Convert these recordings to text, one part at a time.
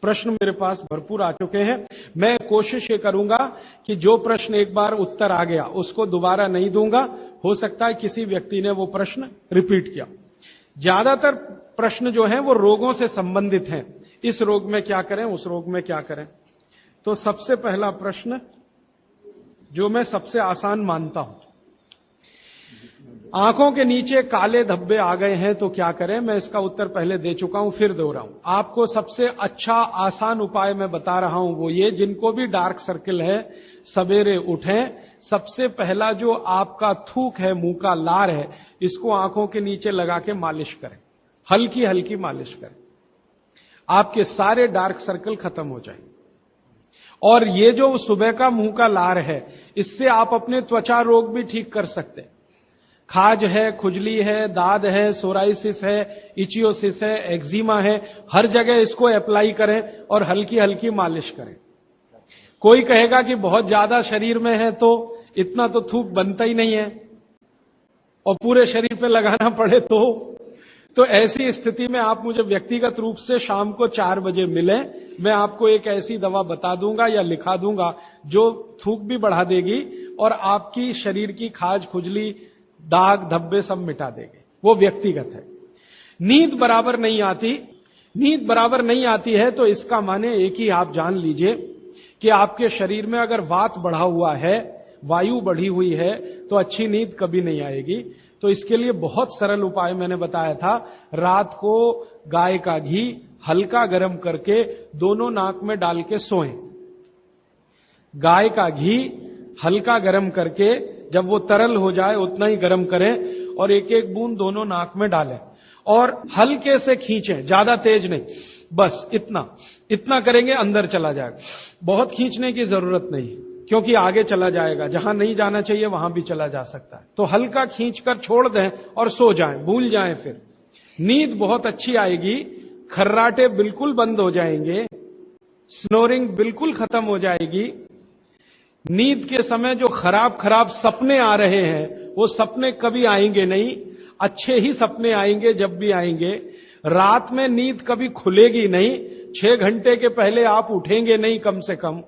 प्रश्न मेरे पास भरपूर आ चुके हैं। मैं कोशिश ये करूंगा कि जो प्रश्न एक बार उत्तर आ गया उसको दोबारा नहीं दूंगा। हो सकता है किसी व्यक्ति ने वो प्रश्न रिपीट किया। ज्यादातर प्रश्न जो हैं वो रोगों से संबंधित हैं। इस रोग में क्या करें, उस रोग में क्या करें। तो सबसे पहला प्रश्न जो मैं सबसे आसान मानता हूं, आंखों के नीचे काले धब्बे आ गए हैं तो क्या करें। मैं इसका उत्तर पहले दे चुका हूं, फिर दे रहा हूं। आपको सबसे अच्छा आसान उपाय मैं बता रहा हूं वो ये, जिनको भी डार्क सर्किल है सवेरे उठें, सबसे पहला जो आपका थूक है, मुंह का लार है, इसको आंखों के नीचे लगा के मालिश करें, हल्की हल्की मालिश करें। आपके सारे डार्क सर्कल खत्म हो जाएंगे। और ये जो सुबह का मुंह का लार है, इससे आप अपने त्वचा रोग भी ठीक कर सकते हैं। खाज है, खुजली है, दाद है, सोराइसिस है, इचियोसिस है, एक्जिमा है, हर जगह इसको अप्लाई करें और हल्की हल्की मालिश करें। कोई कहेगा कि बहुत ज्यादा शरीर में है तो इतना तो थूक बनता ही नहीं है और पूरे शरीर पे लगाना पड़े तो ऐसी स्थिति में आप मुझे व्यक्तिगत रूप से शाम को 4 बजे मिलें। मैं आपको एक ऐसी दवा बता दूंगा या लिखा दूंगा जो थूक भी बढ़ा देगी और आपकी शरीर की खाज, खुजली, दाग, धब्बे सब मिटा देंगे। वो व्यक्तिगत है। नींद बराबर नहीं आती, नींद बराबर नहीं आती है तो इसका माने एक ही आप जान लीजिए कि आपके शरीर में अगर वात बढ़ा हुआ है, वायु बढ़ी हुई है, तो अच्छी नींद कभी नहीं आएगी। तो इसके लिए बहुत सरल उपाय मैंने बताया था। रात को गाय का घी हल्का गर्म करके दोनों नाक में डाल के सोएं। गाय का घी हल्का गर्म करके, जब वो तरल हो जाए उतना ही गर्म करें और एक एक बूंद दोनों नाक में डालें और हल्के से खींचें, ज्यादा तेज नहीं, बस इतना करेंगे अंदर चला जाएगा। बहुत खींचने की जरूरत नहीं, क्योंकि आगे चला जाएगा, जहां नहीं जाना चाहिए वहां भी चला जा सकता है। तो हल्का खींचकर छोड़ दें और सो जाएं, भूल जाएं। फिर नींद बहुत अच्छी आएगी, खर्राटे बिल्कुल बंद हो जाएंगे, स्नोरिंग बिल्कुल खत्म हो जाएगी। नींद के समय जो खराब सपने आ रहे हैं वो सपने कभी आएंगे नहीं, अच्छे ही सपने आएंगे जब भी आएंगे। रात में नींद कभी खुलेगी नहीं, 6 घंटे के पहले आप उठेंगे नहीं कम से कम।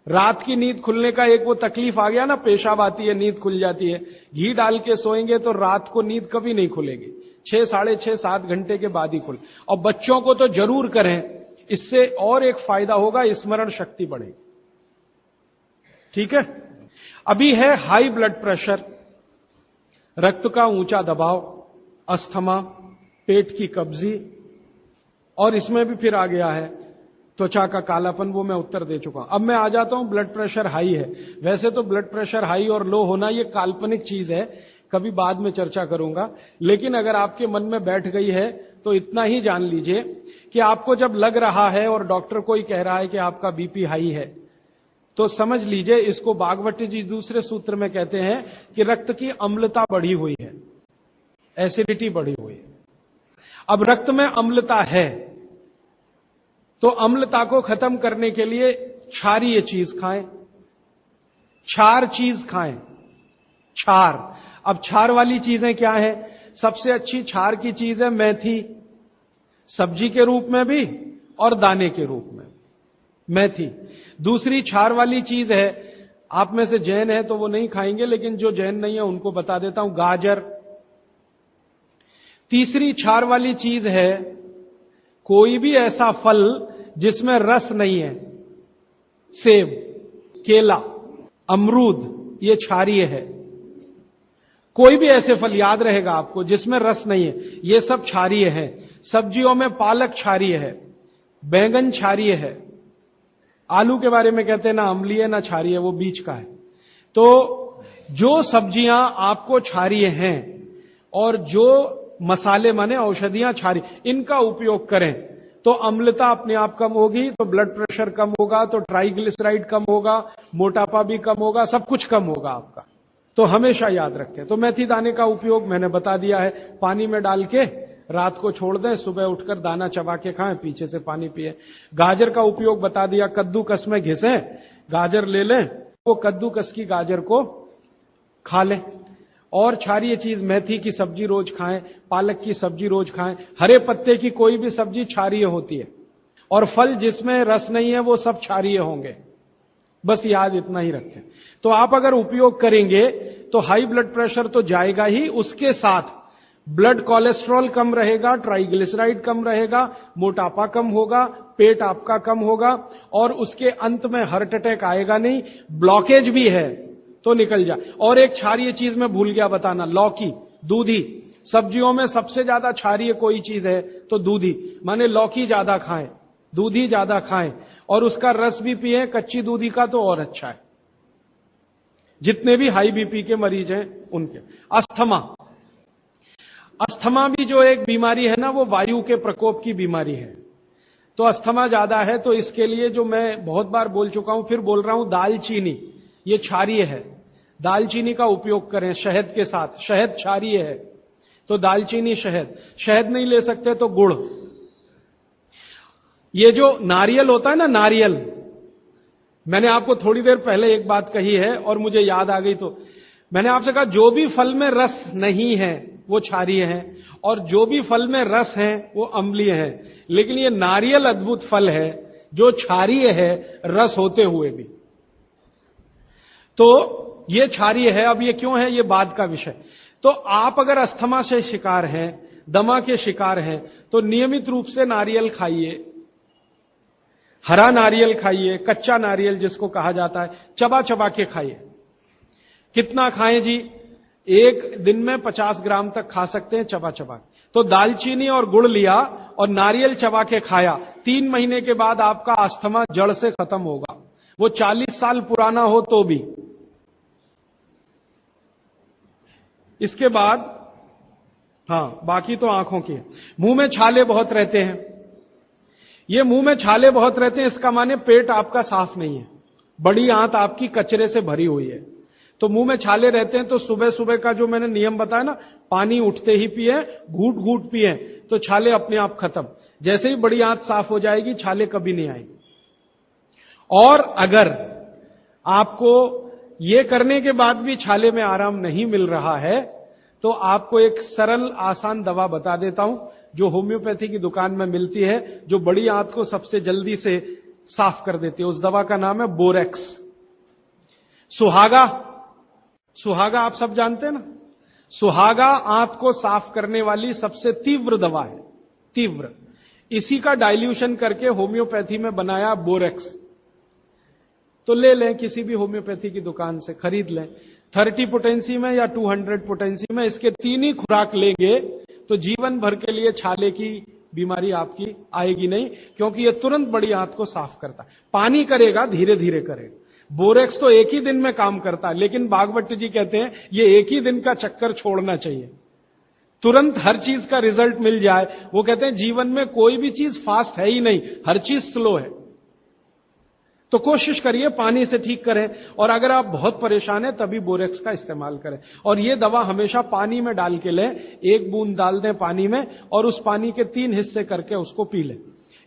रात की नींद खुलने का एक वो तकलीफ आ गया ना, पेशाब आती है, नींद खुल जाती है। घी डाल के सोएंगे तो रात को नींद कभी नहीं खुलेगी, 6, साढ़े 6, 7 घंटे के बाद ही खुले। और बच्चों को तो जरूर करें, इससे और एक फायदा होगा, स्मरण शक्ति बढ़ेगी। ठीक है। अभी है हाई ब्लड प्रेशर, रक्त का ऊंचा दबाव, अस्थमा, पेट की कब्जी, और इसमें भी फिर आ गया है त्वचा का कालापन। वो मैं उत्तर दे चुका हूं। अब मैं आ जाता हूं, ब्लड प्रेशर हाई है। वैसे तो ब्लड प्रेशर हाई और लो होना ये काल्पनिक चीज है, कभी बाद में चर्चा करूंगा। लेकिन अगर आपके मन में बैठ गई है तो इतना ही जान लीजिए कि आपको जब लग रहा है और डॉक्टर कोई कह रहा है कि आपका बीपी हाई है, तो समझ लीजिए, इसको बागवती जी दूसरे सूत्र में कहते हैं कि रक्त की अम्लता बढ़ी हुई है, एसिडिटी बढ़ी हुई है। अब रक्त में अम्लता है तो अम्लता को खत्म करने के लिए क्षारीय चीज खाएं, क्षार चीज खाएं, क्षार। अब क्षार वाली चीजें क्या है? सबसे अच्छी क्षार की चीज है मेथी, सब्जी के रूप में भी और दाने के रूप में मेथी। दूसरी क्षार वाली चीज है, आप में से जैन है तो वो नहीं खाएंगे, लेकिन जो जैन नहीं है उनको बता देता हूं, गाजर। तीसरी क्षार वाली चीज है कोई भी ऐसा फल जिसमें रस नहीं है, सेब, केला, अमरूद, ये क्षारीय है। कोई भी ऐसे फल याद रहेगा आपको जिसमें रस नहीं है, ये सब क्षारीय है। सब्जियों में पालक क्षारीय है, बैंगन क्षारीय है। आलू के बारे में कहते हैं ना अम्लीय ना क्षारीय, वो बीच का है। तो जो सब्जियां आपको क्षारीय हैं और जो मसाले माने औषधियां क्षारीय, इनका उपयोग करें तो अम्लता अपने आप कम होगी, तो ब्लड प्रेशर कम होगा, तो ट्राइग्लिसराइड कम होगा, मोटापा भी कम होगा, सब कुछ कम होगा आपका। तो हमेशा याद रखें। तो मेथी दाने का उपयोग मैंने बता दिया है, पानी में डाल के रात को छोड़ दें, सुबह उठकर दाना चबा के खाएं, पीछे से पानी पिए। गाजर का उपयोग बता दिया, कद्दूकस में घिसें, गाजर ले लें, वो कद्दूकस की गाजर को खा लें। और क्षारीय चीज मेथी की सब्जी रोज खाएं, पालक की सब्जी रोज खाएं। हरे पत्ते की कोई भी सब्जी क्षारीय होती है, और फल जिसमें रस नहीं है वो सब क्षारीय होंगे। बस याद इतना ही रखें। तो आप अगर उपयोग करेंगे तो हाई ब्लड प्रेशर तो जाएगा ही, उसके साथ ब्लड कोलेस्ट्रॉल कम रहेगा, ट्राइग्लिसराइड कम रहेगा, मोटापा कम होगा, पेट आपका कम होगा, और उसके अंत में हार्ट अटैक आएगा नहीं। ब्लॉकेज भी है तो निकल जाए। और एक क्षारीय चीज मैं भूल गया बताना, लौकी, दूधी। सब्जियों में सबसे ज्यादा क्षारीय कोई चीज है तो दूधी, माने लौकी ज्यादा खाएं, दूधी ज्यादा खाएं, और उसका रस भी पिए, कच्ची दूधी का तो और अच्छा है। जितने भी हाई बीपी के मरीज हैं उनके। अस्थमा भी जो एक बीमारी है ना, वो वायु के प्रकोप की बीमारी है। तो अस्थमा ज्यादा है तो इसके लिए जो मैं बहुत बार बोल चुका हूं, फिर बोल रहा हूं, दालचीनी, ये क्षारीय है, दालचीनी का उपयोग करें शहद के साथ। शहद क्षारीय है तो दालचीनी, शहद नहीं ले सकते तो गुड़। ये जो नारियल होता है ना, नारियल, मैंने आपको थोड़ी देर पहले एक बात कही है और मुझे याद आ गई, तो मैंने आपसे कहा जो भी फल में रस नहीं है वो क्षारीय है, और जो भी फल में रस है वो अम्लीय है। लेकिन ये नारियल अद्भुत फल है जो क्षारीय है रस होते हुए भी। तो ये क्षारीय है। अब ये क्यों है, ये बाद का विषय। तो आप अगर अस्थमा से शिकार हैं, दमा के शिकार हैं, तो नियमित रूप से नारियल खाइए, हरा नारियल खाइए, कच्चा नारियल जिसको कहा जाता है, चबा चबा के खाइए। कितना खाएं जी? एक दिन में 50 ग्राम तक खा सकते हैं चबा चबा। तो दालचीनी और गुड़ लिया और नारियल चबा के खाया, 3 महीने के बाद आपका अस्थमा जड़ से खत्म होगा, वो 40 साल पुराना हो तो भी। इसके बाद बाकी तो आंखों की। मुंह में छाले बहुत रहते हैं। ये मुंह में छाले बहुत रहते हैं, इसका माने पेट आपका साफ नहीं है, बड़ी आंत आपकी कचरे से भरी हुई है। तो मुंह में छाले रहते हैं तो सुबह सुबह का जो मैंने नियम बताया ना, पानी उठते ही पिए, घूट घूट पिए, तो छाले अपने आप खत्म। जैसे ही बड़ी आंत साफ हो जाएगी, छाले कभी नहीं आएंगे। और अगर आपको ये करने के बाद भी छाले में आराम नहीं मिल रहा है, तो आपको एक सरल आसान दवा बता देता हूं जो होम्योपैथी की दुकान में मिलती है, जो बड़ी आंत को सबसे जल्दी से साफ कर देती है। उस दवा का नाम है बोरेक्स। सुहागा आप सब जानते हैं ना, सुहागा आंत को साफ करने वाली सबसे तीव्र दवा है, तीव्र। इसी का डाइल्यूशन करके होम्योपैथी में बनाया बोरेक्स। तो ले लें, किसी भी होम्योपैथी की दुकान से खरीद लें, 30 पोटेंसी में या 200 पोटेंसी में। इसके 3 ही खुराक लेंगे तो जीवन भर के लिए छाले की बीमारी आपकी आएगी नहीं, क्योंकि यह तुरंत बड़ी आंत को साफ करता है। पानी करेगा, धीरे धीरे करेगा। बोरेक्स तो एक ही दिन में काम करता है, लेकिन भागवत जी कहते हैं ये एक ही दिन का चक्कर छोड़ना चाहिए, तुरंत हर चीज का रिजल्ट मिल जाए। वो कहते हैं जीवन में कोई भी चीज फास्ट है ही नहीं, हर चीज स्लो है। तो कोशिश करिए पानी से ठीक करें, और अगर आप बहुत परेशान हैं तभी बोरेक्स का इस्तेमाल करें। और यह दवा हमेशा पानी में डाल के लें, 1 बूंद डाल दें पानी में, और उस पानी के 3 हिस्से करके उसको पी लें।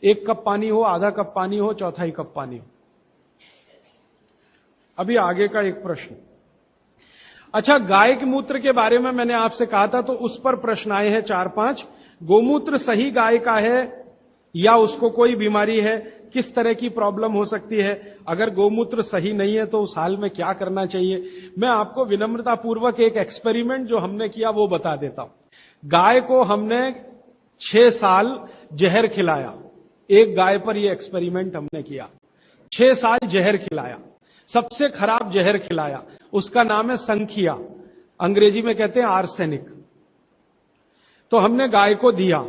1 कप पानी हो, आधा कप पानी हो, 1/4 कप पानी हो। अभी आगे का एक प्रश्न। अच्छा, गाय के मूत्र के बारे में मैंने आपसे कहा था, तो उस पर प्रश्न आए हैं 4-5। गोमूत्र सही गाय का है या उसको कोई बीमारी है? किस तरह की प्रॉब्लम हो सकती है? अगर गोमूत्र सही नहीं है तो उस हाल में क्या करना चाहिए? मैं आपको विनम्रता पूर्वक एक एक्सपेरिमेंट जो हमने किया वो बता देता हूं। गाय को हमने 6 साल जहर खिलाया। एक गाय पर यह एक्सपेरिमेंट हमने किया, 6 साल जहर खिलाया, सबसे खराब जहर खिलाया। उसका नाम है संखिया, अंग्रेजी में कहते हैं आर्सेनिक। तो हमने गाय को दिया,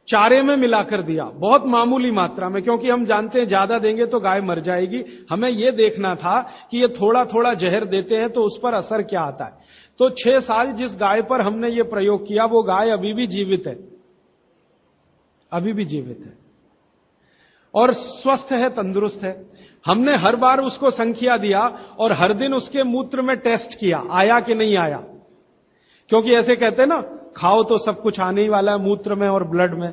चारे में मिलाकर दिया, बहुत मामूली मात्रा में, क्योंकि हम जानते हैं ज्यादा देंगे तो गाय मर जाएगी। हमें यह देखना था कि ये थोड़ा थोड़ा जहर देते हैं तो उस पर असर क्या आता है। तो 6 साल जिस गाय पर हमने ये प्रयोग किया, वो गाय अभी भी जीवित है, अभी भी जीवित है और स्वस्थ है, तंदुरुस्त है। हमने हर बार उसको संख्या दिया और हर दिन उसके मूत्र में टेस्ट किया, आया कि नहीं आया। क्योंकि ऐसे कहते हैं ना, खाओ तो सब कुछ आने ही वाला है मूत्र में और ब्लड में।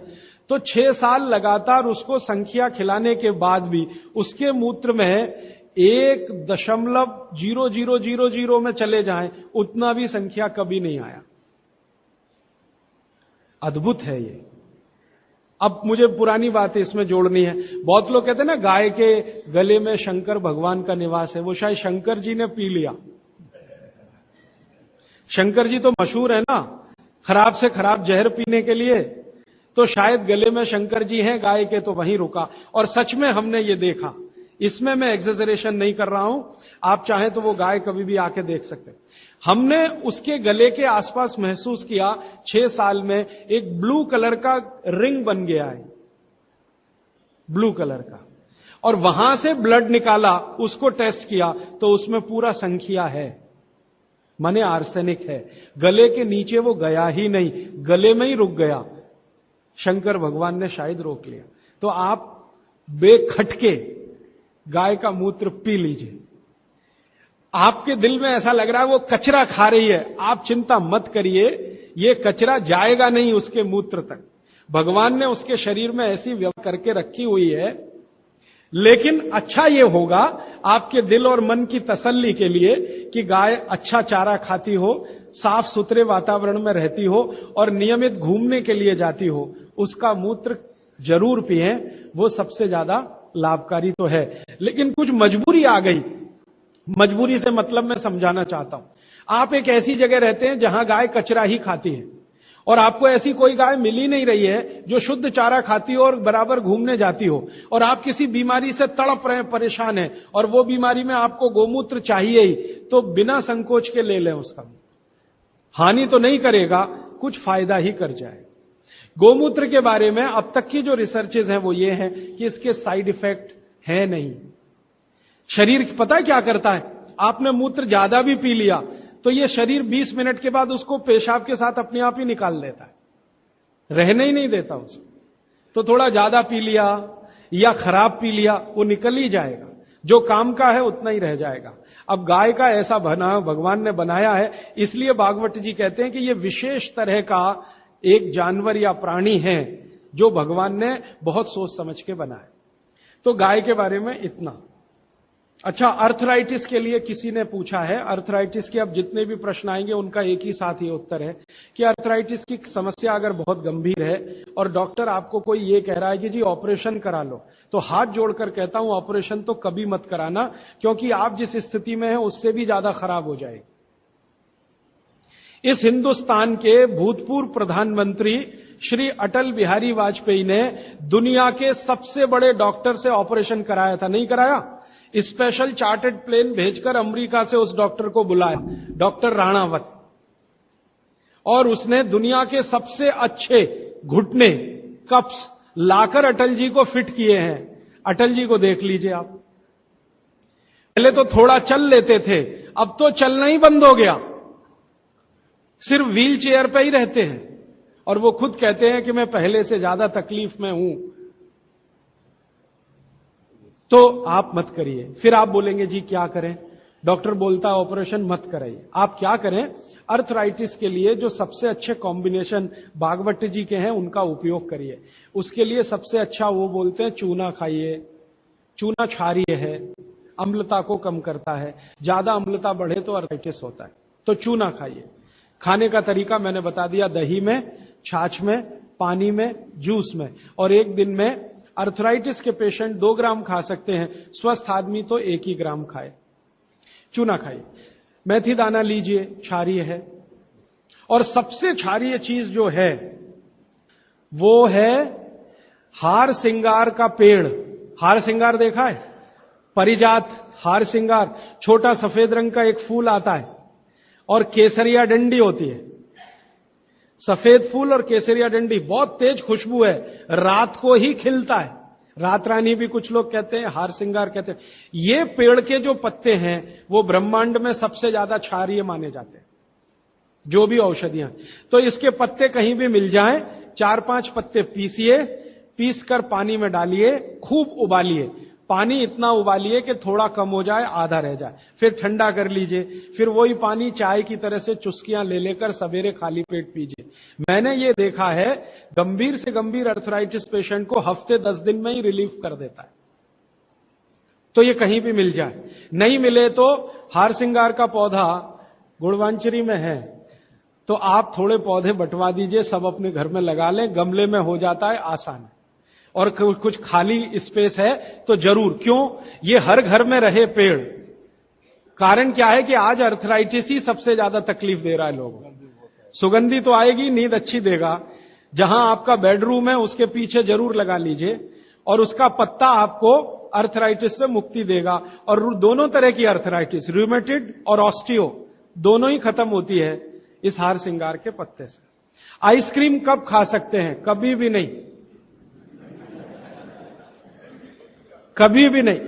तो 6 साल लगातार उसको संख्या खिलाने के बाद भी उसके मूत्र में 1.0000 में चले जाएं, उतना भी संख्या कभी नहीं आया। अद्भुत है ये। अब मुझे पुरानी बात इसमें जोड़नी है। बहुत लोग कहते हैं ना गाय के गले में शंकर भगवान का निवास है, वो शायद शंकर जी ने पी लिया। शंकर जी तो मशहूर है ना खराब से खराब जहर पीने के लिए, तो शायद गले में शंकर जी हैं गाय के, तो वहीं रुका। और सच में हमने ये देखा, इसमें मैं एग्जेजरेशन नहीं कर रहा हूं, आप चाहें तो वो गाय कभी भी आके देख सकते। हमने उसके गले के आसपास महसूस किया 6 साल में एक ब्लू कलर का रिंग बन गया है, ब्लू कलर का, और वहां से ब्लड निकाला, उसको टेस्ट किया तो उसमें पूरा संख्या है, माने आर्सेनिक है। गले के नीचे वो गया ही नहीं, गले में ही रुक गया। शंकर भगवान ने शायद रोक लिया। तो आप बेखटके गाय का मूत्र पी लीजिए। आपके दिल में ऐसा लग रहा है वो कचरा खा रही है, आप चिंता मत करिए, ये कचरा जाएगा नहीं उसके मूत्र तक। भगवान ने उसके शरीर में ऐसी व्यवस्था करके रखी हुई है। लेकिन अच्छा ये होगा आपके दिल और मन की तसल्ली के लिए कि गाय अच्छा चारा खाती हो, साफ सुथरे वातावरण में रहती हो और नियमित घूमने के लिए जाती हो, उसका मूत्र जरूर पिएं, वो सबसे ज्यादा लाभकारी तो है। लेकिन कुछ मजबूरी आ गई, मजबूरी से मतलब मैं समझाना चाहता हूं। आप एक ऐसी जगह रहते हैं जहां गाय कचरा ही खाती है और आपको ऐसी कोई गाय मिल ही नहीं रही है जो शुद्ध चारा खाती हो और बराबर घूमने जाती हो, और आप किसी बीमारी से तड़प रहे हैं, परेशान हैं, और वो बीमारी में आपको गोमूत्र चाहिए ही, तो बिना संकोच के ले लें। उसका हानि तो नहीं करेगा, कुछ फायदा ही कर जाए। गोमूत्र के बारे में अब तक की जो रिसर्चेज हैं वो ये हैं कि इसके साइड इफेक्ट है नहीं। शरीर पता क्या करता है, आपने मूत्र ज्यादा भी पी लिया तो ये शरीर 20 मिनट के बाद उसको पेशाब के साथ अपने आप ही निकाल देता है, रहने ही नहीं देता उसको। तो थोड़ा ज्यादा पी लिया या खराब पी लिया, वो निकल ही जाएगा, जो काम का है उतना ही रह जाएगा। अब गाय का ऐसा बना भगवान ने बनाया है, इसलिए भागवत जी कहते हैं कि ये विशेष तरह का एक जानवर या प्राणी है जो भगवान ने बहुत सोच समझ के बनाया। तो गाय के बारे में इतना। अच्छा, अर्थराइटिस के लिए किसी ने पूछा है, अर्थराइटिस के अब जितने भी प्रश्न आएंगे उनका एक ही साथ ही उत्तर है कि अर्थराइटिस की समस्या अगर बहुत गंभीर है और डॉक्टर आपको कोई ये कह रहा है कि जी ऑपरेशन करा लो, तो हाथ जोड़कर कहता हूं ऑपरेशन तो कभी मत कराना, क्योंकि आप जिस स्थिति में हैं उससे भी ज्यादा खराब हो जाएगी। इस हिंदुस्तान के भूतपूर्व प्रधानमंत्री श्री अटल बिहारी वाजपेयी ने दुनिया के सबसे बड़े डॉक्टर से ऑपरेशन कराया था, नहीं कराया? स्पेशल चार्टर्ड प्लेन भेजकर अमेरिका से उस डॉक्टर को बुलाया, डॉक्टर राणावत, और उसने दुनिया के सबसे अच्छे घुटने कप्स लाकर अटल जी को फिट किए हैं। अटल जी को देख लीजिए आप, पहले तो थोड़ा चल लेते थे, अब तो चलना ही बंद हो गया, सिर्फ व्हील चेयर पे ही रहते हैं, और वो खुद कहते हैं कि मैं पहले से ज्यादा तकलीफ में हूं। तो आप मत करिए। फिर आप बोलेंगे जी क्या करें, डॉक्टर बोलता है ऑपरेशन मत कराइए। आप क्या करें, अर्थराइटिस के लिए जो सबसे अच्छे कॉम्बिनेशन भागवत जी के हैं उनका उपयोग करिए। उसके लिए सबसे अच्छा वो बोलते हैं चूना खाइए, चूना क्षारीय है, अम्लता को कम करता है, ज्यादा अम्लता बढ़े तो अर्थराइटिस होता है, तो चूना खाइए। खाने का तरीका मैंने बता दिया, दही में, छाछ में, पानी में, जूस में, और एक दिन में अर्थराइटिस के पेशेंट 2 ग्राम खा सकते हैं, स्वस्थ आदमी तो 1 ही ग्राम खाए। चूना खाइए, मेथी दाना लीजिए, क्षारीय है। और सबसे क्षारीय चीज जो है वो है हार सिंगार का पेड़। हार सिंगार देखा है? परिजात हार सिंगार, छोटा सफेद रंग का एक फूल आता है और केसरिया डंडी होती है। सफेद फूल और केसरिया डंडी, बहुत तेज खुशबू है, रात को ही खिलता है। रात रानी भी कुछ लोग कहते हैं, हार सिंगार कहते हैं। ये पेड़ के जो पत्ते हैं वो ब्रह्मांड में सबसे ज्यादा क्षारीय माने जाते हैं, जो भी औषधियां। तो इसके पत्ते कहीं भी मिल जाएं, 4-5 पत्ते पीसिए, पीसकर पानी में डालिए, खूब उबालिए। पानी इतना उबालिए कि थोड़ा कम हो जाए, आधा रह जाए, फिर ठंडा कर लीजिए। फिर वही पानी चाय की तरह से चुस्कियां ले लेकर सवेरे खाली पेट पीजिए। मैंने ये देखा है, गंभीर से गंभीर अर्थराइटिस पेशेंट को हफ्ते 10 दिन में ही रिलीफ कर देता है। तो ये कहीं भी मिल जाए, नहीं मिले तो हार सिंगार का पौधा गुड़वांचरी में है, तो आप थोड़े पौधे बंटवा दीजिए, सब अपने घर में लगा लें, गमले में हो जाता है, आसान है। और कुछ खाली स्पेस है तो जरूर, क्यों, ये हर घर में रहे पेड़। कारण क्या है कि आज अर्थराइटिस ही सबसे ज्यादा तकलीफ दे रहा है लोगों को। सुगंधी तो आएगी, नींद अच्छी देगा। जहां आपका बेडरूम है उसके पीछे जरूर लगा लीजिए, और उसका पत्ता आपको अर्थराइटिस से मुक्ति देगा। और दोनों तरह की अर्थराइटिस, रूमेटिड और ऑस्टियो, दोनों ही खत्म होती है इस हार श्रृंगार के पत्ते से। आइसक्रीम कब खा सकते हैं? कभी भी नहीं, कभी भी नहीं।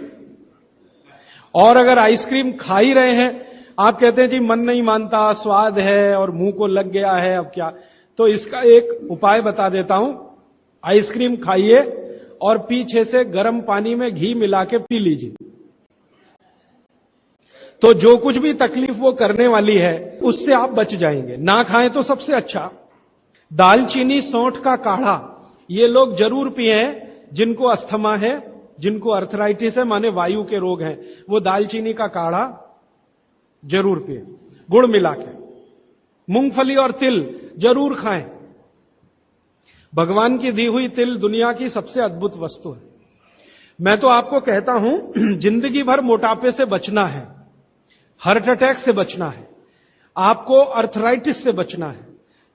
और अगर आइसक्रीम खा ही रहे हैं, आप कहते हैं जी मन नहीं मानता, स्वाद है और मुंह को लग गया है, अब क्या, तो इसका एक उपाय बता देता हूं। आइसक्रीम खाइए और पीछे से गर्म पानी में घी मिला के पी लीजिए, तो जो कुछ भी तकलीफ वो करने वाली है उससे आप बच जाएंगे। ना खाएं तो सबसे अच्छा। दालचीनी सौंठ का काढ़ा ये लोग जरूर पिए, जिनको अस्थमा है, जिनको अर्थराइटिस है, माने वायु के रोग हैं, वो दालचीनी का काढ़ा जरूर पिए, गुड़ मिला के। मूंगफली और तिल जरूर खाएं। भगवान की दी हुई तिल दुनिया की सबसे अद्भुत वस्तु है। मैं तो आपको कहता हूं, जिंदगी भर मोटापे से बचना है, हार्ट अटैक से बचना है, आपको अर्थराइटिस से बचना है,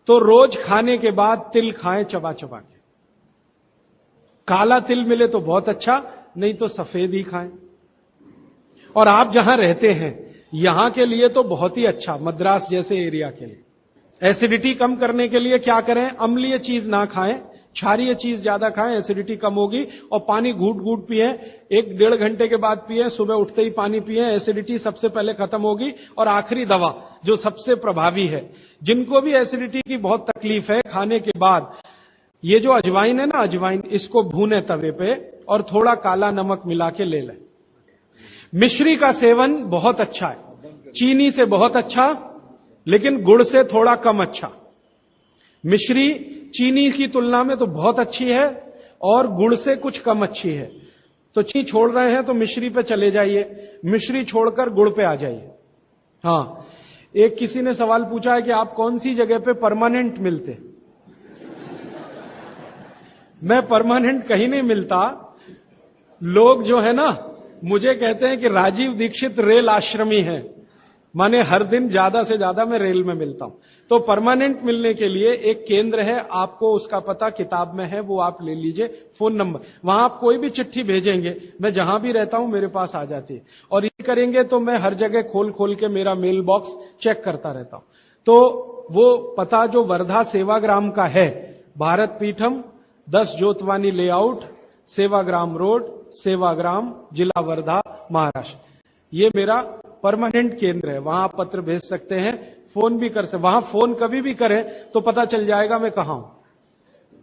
तो रोज खाने के बाद तिल खाएं, चबा चबा के। काला तिल मिले तो बहुत अच्छा, नहीं तो सफेद ही खाएं। और आप जहां रहते हैं यहां के लिए तो बहुत ही अच्छा, मद्रास जैसे एरिया के लिए। एसिडिटी कम करने के लिए क्या करें? अम्लीय चीज ना खाएं, क्षारीय चीज ज्यादा खाएं, एसिडिटी कम होगी। और पानी घूट घूट पिए, 1-1.5 घंटे के बाद पिए, सुबह उठते ही पानी पिए, एसिडिटी सबसे पहले खत्म होगी। और आखिरी दवा जो सबसे प्रभावी है, जिनको भी एसिडिटी की बहुत तकलीफ है, खाने के बाद ये जो अजवाइन है ना, अजवाइन, इसको भूने तवे पे और थोड़ा काला नमक मिला के ले लें। मिश्री का सेवन बहुत अच्छा है, चीनी से बहुत अच्छा, लेकिन गुड़ से थोड़ा कम अच्छा। मिश्री चीनी की तुलना में तो बहुत अच्छी है और गुड़ से कुछ कम अच्छी है। तो चीनी छोड़ रहे हैं तो मिश्री पे चले जाइए, मिश्री छोड़कर गुड़ पे आ जाइए। हाँ, एक किसी ने सवाल पूछा है कि आप कौन सी जगह पे परमानेंट मिलते? मैं परमानेंट कहीं नहीं मिलता। लोग जो है ना मुझे कहते हैं कि राजीव दीक्षित रेल आश्रमी है, माने हर दिन ज्यादा से ज्यादा मैं रेल में मिलता हूं। तो परमानेंट मिलने के लिए एक केंद्र है, आपको उसका पता किताब में है, वो आप ले लीजिए, फोन नंबर। वहां आप कोई भी चिट्ठी भेजेंगे, मैं जहां भी रहता हूं मेरे पास आ जाती है। और ये करेंगे तो मैं हर जगह खोल खोल के मेरा मेल बॉक्स चेक करता रहता हूं। तो वो पता जो वर्धा सेवाग्राम का है, भारत पीठम 10 जोतवानी लेआउट, सेवाग्राम रोड, सेवाग्राम, जिला वर्धा, महाराष्ट्र, ये मेरा परमानेंट केंद्र है। वहां आप पत्र भेज सकते हैं, फोन भी कर सकते। वहां फोन कभी भी करें तो पता चल जाएगा मैं कहां हूं।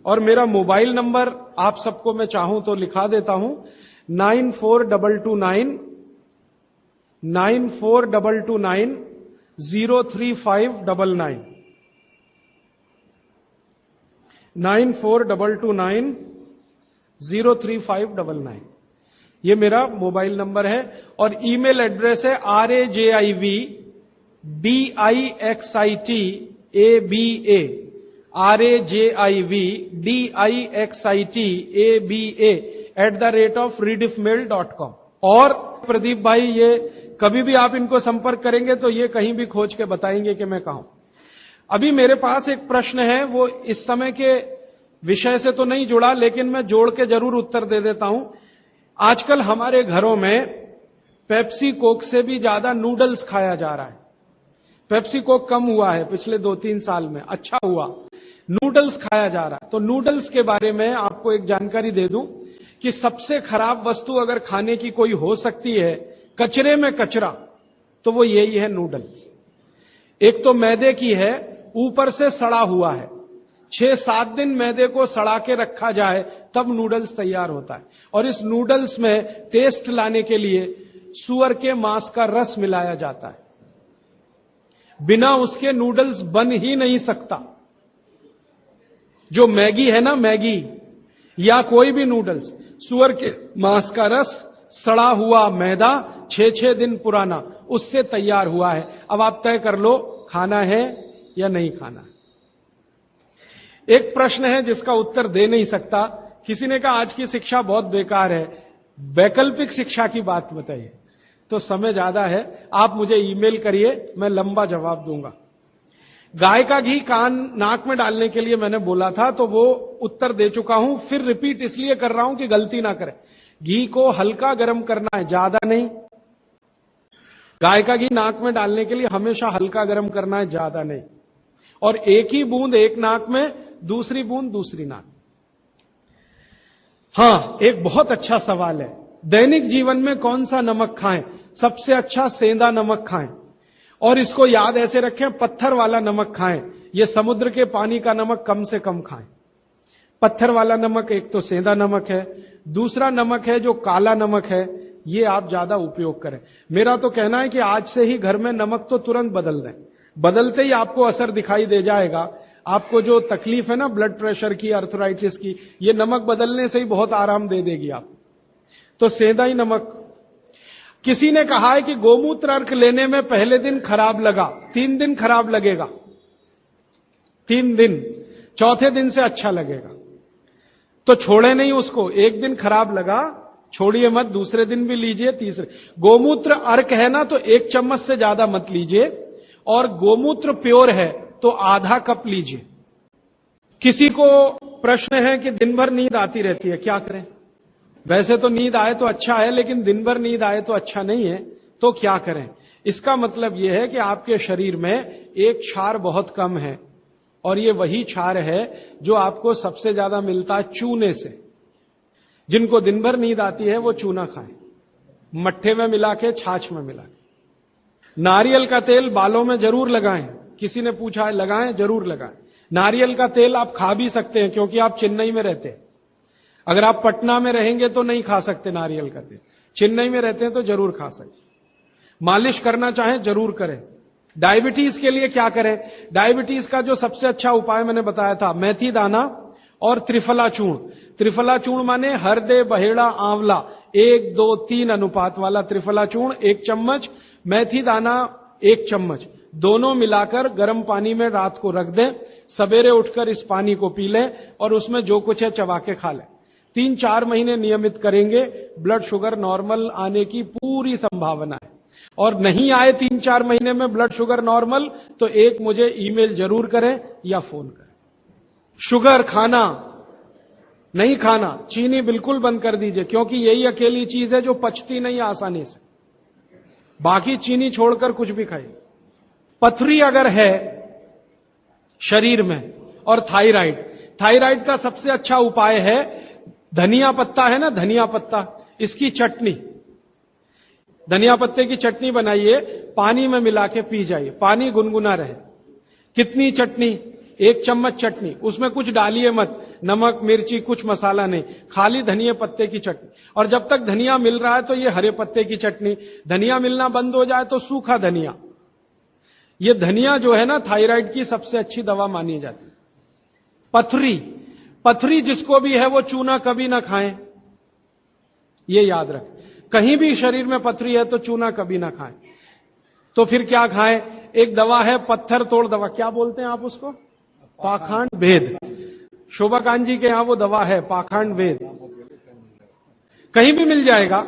और मेरा मोबाइल नंबर आप सबको मैं चाहूं तो लिखा देता हूं, 9422 03599 9422 03599, ये मेरा मोबाइल नंबर है। और ईमेल एड्रेस है rajivdixitaba@redixitab@rediffmail.com। और प्रदीप भाई, ये कभी भी आप इनको संपर्क करेंगे तो ये कहीं भी खोज के बताएंगे कि मैं कहां हूं। अभी मेरे पास एक प्रश्न है, वो इस समय के विषय से तो नहीं जुड़ा, लेकिन मैं जोड़ के जरूर उत्तर दे देता हूं। आजकल हमारे घरों में पेप्सी कोक से भी ज्यादा नूडल्स खाया जा रहा है। पेप्सी कोक कम हुआ है पिछले 2-3 साल में, अच्छा हुआ, नूडल्स खाया जा रहा है। तो नूडल्स के बारे में आपको एक जानकारी दे दूं कि सबसे खराब वस्तु अगर खाने की कोई हो सकती है, कचरे में कचरा, तो वो यही है नूडल्स। एक तो मैदे की है, ऊपर से सड़ा हुआ है। 6-7 दिन मैदे को सड़ा के रखा जाए तब नूडल्स तैयार होता है। और इस नूडल्स में टेस्ट लाने के लिए सूअर के मांस का रस मिलाया जाता है। बिना उसके नूडल्स बन ही नहीं सकता। जो मैगी है ना, मैगी या कोई भी नूडल्स, सूअर के मांस का रस, सड़ा हुआ मैदा, 6-6 दिन पुराना, उससे तैयार हुआ है। अब आप तय कर लो, खाना है या नहीं खाना। एक प्रश्न है जिसका उत्तर दे नहीं सकता। किसी ने कहा आज की शिक्षा बहुत बेकार है, वैकल्पिक शिक्षा की बात बताइए। तो समय ज्यादा है, आप मुझे ईमेल करिए, मैं लंबा जवाब दूंगा। गाय का घी कान नाक में डालने के लिए मैंने बोला था, तो वो उत्तर दे चुका हूं, फिर रिपीट इसलिए कर रहा हूं कि गलती ना करें। घी को हल्का गर्म करना है, ज्यादा नहीं। गाय का घी नाक में डालने के लिए हमेशा हल्का गर्म करना है, ज्यादा नहीं। और एक ही बूंद एक नाक में, दूसरी बूंद दूसरी नाक। हां, एक बहुत अच्छा सवाल है, दैनिक जीवन में कौन सा नमक खाएं? सबसे अच्छा सेंधा नमक खाएं। और इसको याद ऐसे रखें, पत्थर वाला नमक खाएं। यह समुद्र के पानी का नमक कम से कम खाएं। पत्थर वाला नमक एक तो सेंधा नमक है, दूसरा नमक है जो काला नमक है, ये आप ज्यादा उपयोग करें। मेरा तो कहना है कि आज से ही घर में नमक तो तुरंत बदल दें, बदलते ही आपको असर दिखाई दे जाएगा। आपको जो तकलीफ है ना ब्लड प्रेशर की, अर्थराइटिस की, ये नमक बदलने से ही बहुत आराम दे देगी आप। तो सेंधा ही नमक। किसी ने कहा है कि गोमूत्र अर्क लेने में पहले दिन खराब लगा, 3 दिन खराब लगेगा, 3 दिन, चौथे दिन से अच्छा लगेगा। तो छोड़े नहीं उसको, एक दिन खराब लगा छोड़िए मत, दूसरे दिन भी लीजिए, तीसरे। गोमूत्र अर्क है ना, तो 1 चम्मच से ज्यादा मत लीजिए, और गोमूत्र प्योर है तो आधा कप लीजिए। किसी को प्रश्न है कि दिन भर नींद आती रहती है, क्या करें? वैसे तो नींद आए तो अच्छा है, लेकिन दिन भर नींद आए तो अच्छा नहीं है, तो क्या करें? इसका मतलब यह है कि आपके शरीर में एक क्षार बहुत कम है, और यह वही क्षार है जो आपको सबसे ज्यादा मिलता है चूने से। जिनको दिन भर नींद आती है वो चूना खाएं, मट्ठे में मिला के, छाछ में मिला के। नारियल का तेल बालों में जरूर लगाएं। किसी ने पूछा है, लगाएं? जरूर लगाएं। नारियल का तेल आप खा भी सकते हैं, क्योंकि आप चेन्नई में रहते हैं। अगर आप पटना में रहेंगे तो नहीं खा सकते नारियल का तेल, चेन्नई में रहते हैं तो जरूर खा सकते। मालिश करना चाहें जरूर करें। डायबिटीज के लिए क्या करें? डायबिटीज का जो सबसे अच्छा उपाय मैंने बताया था, मेथी दाना और त्रिफला चूर्ण। त्रिफला चूर्ण माने हरदे, बहेड़ा, आंवला, 1, 2, 3 अनुपात वाला त्रिफला चूर्ण 1 चम्मच, मेथी दाना 1 चम्मच, दोनों मिलाकर गर्म पानी में रात को रख दें। सवेरे उठकर इस पानी को पी लें और उसमें जो कुछ है चबा के खा लें। 3-4 महीने नियमित करेंगे, ब्लड शुगर नॉर्मल आने की पूरी संभावना है। और नहीं आए 3-4 महीने में ब्लड शुगर नॉर्मल, तो एक मुझे ईमेल जरूर करें या फोन करें। शुगर खाना नहीं खाना, चीनी बिल्कुल बंद कर दीजिए, क्योंकि यही अकेली चीज है जो पचती नहीं आसानी से। बाकी चीनी छोड़कर कुछ भी खाइए। पथरी अगर है शरीर में, और थायराइड, थायराइड का सबसे अच्छा उपाय है धनिया पत्ता है ना, धनिया पत्ता, इसकी चटनी, धनिया पत्ते की चटनी बनाइए, पानी में मिला के पी जाइए, पानी गुनगुना रहे। कितनी चटनी? 1 चम्मच चटनी, उसमें कुछ डालिए मत, नमक मिर्ची कुछ मसाला नहीं, खाली धनिया पत्ते की चटनी। और जब तक धनिया मिल रहा है तो ये हरे पत्ते की चटनी, धनिया मिलना बंद हो जाए तो सूखा धनिया। ये धनिया जो है ना, थायराइड की सबसे अच्छी दवा मानी जाती है। पथरी, पथरी जिसको भी है वो चूना कभी ना खाएं, ये याद रखें। कहीं भी शरीर में पथरी है तो चूना कभी ना खाएं। तो फिर क्या खाएं? एक दवा है पत्थर तोड़ दवा, क्या बोलते हैं आप उसको? पाखंड भेद। शोभा कांत जी के यहां वो दवा है, पाखंड भेद, कहीं भी मिल जाएगा।